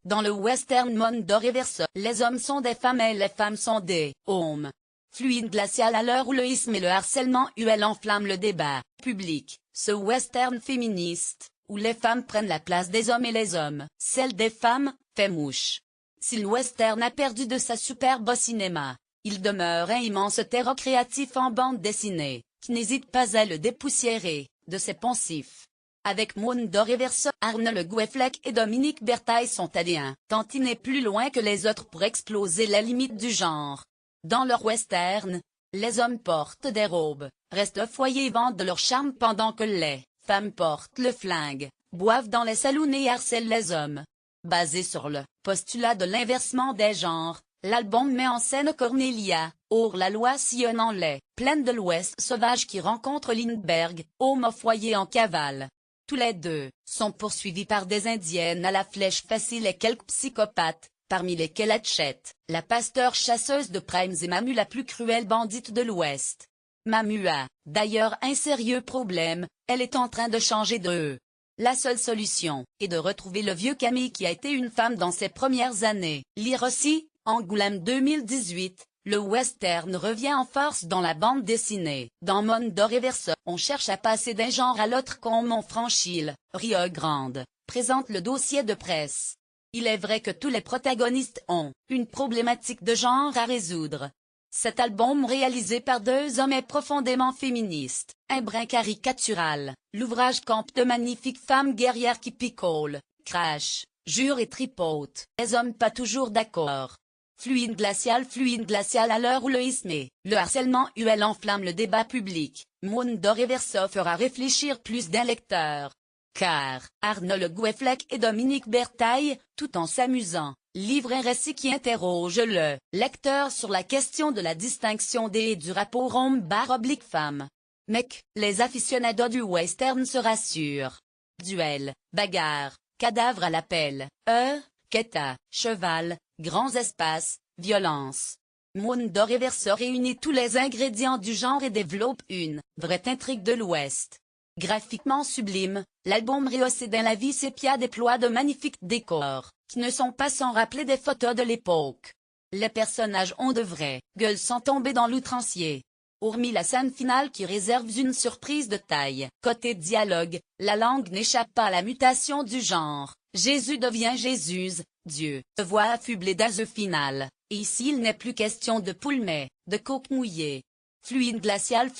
Dans le western monde reverse, les hommes sont des femmes et les femmes sont des hommes. Fluide glacial à l'heure où le isme et le harcèlement enflamment le débat public, ce western féministe, où les femmes prennent la place des hommes et les hommes, celle des femmes, fait mouche. Si le western a perdu de sa superbe au cinéma, il demeure un immense terreau créatif en bande dessinée, qui n'hésite pas à le dépoussiérer de ses poncifs. Avec Mundo Reverso, Arne Le Guéflec et Dominique Bertaille sont allés un tantinet plus loin que les autres pour exploser la limite du genre. Dans leur western, les hommes portent des robes, restent au foyer et vendent leur charme pendant que les femmes portent le flingue, boivent dans les saloons et harcèlent les hommes. Basé sur le postulat de l'inversement des genres, l'album met en scène Cornelia, hors-la-loi sillonnant les plaines de l'Ouest sauvage qui rencontre Lindbergh, homme au foyer en cavale. Tous les deux sont poursuivis par des indiennes à la flèche facile et quelques psychopathes, parmi lesquels Hatchet, la pasteur chasseuse de primes et Mamu la plus cruelle bandite de l'Ouest. Mamu a, d'ailleurs un sérieux problème, elle est en train de changer de La seule solution est de retrouver le vieux Camille qui a été une femme dans ses premières années. Lire aussi, Angoulême 2018. Le western revient en force dans la bande dessinée. Dans Mundo Reverso, on cherche à passer d'un genre à l'autre comme on franchit le Rio Grande, présente le dossier de presse. Il est vrai que tous les protagonistes ont une problématique de genre à résoudre. Cet album réalisé par deux hommes est profondément féministe, un brin caricatural. L'ouvrage campe de magnifiques femmes guerrières qui picolent, crachent, jurent et tripotent. Les hommes pas toujours d'accord. Fluide glacial à l'heure où le isme et le harcèlement enflamme le débat public, Mundo Reverso fera réfléchir plus d'un lecteur. Car, Arne Le Guéflec et Dominique Bertaille, tout en s'amusant, livrent un récit qui interroge le lecteur sur la question de la distinction des et du rapport homme/femme. Mec, les aficionados du western se rassurent. Duel, bagarre, cadavre à l'appel, quête à cheval, grands espaces, violence. Mundo Reverso réunit tous les ingrédients du genre et développe une vraie intrigue de l'Ouest. Graphiquement sublime, l'album rehaussé dans la vie sépia déploie de magnifiques décors, qui ne sont pas sans rappeler des photos de l'époque. Les personnages ont de vraies gueules sans tomber dans l'outrancier. Hormis la scène finale qui réserve une surprise de taille. Côté dialogue, la langue n'échappe pas à la mutation du genre. Jésus devient Jésus, Dieu, voix affublée d'ase finale. Et ici il n'est plus question de poule mais de coque mouillée. Fluide glacial.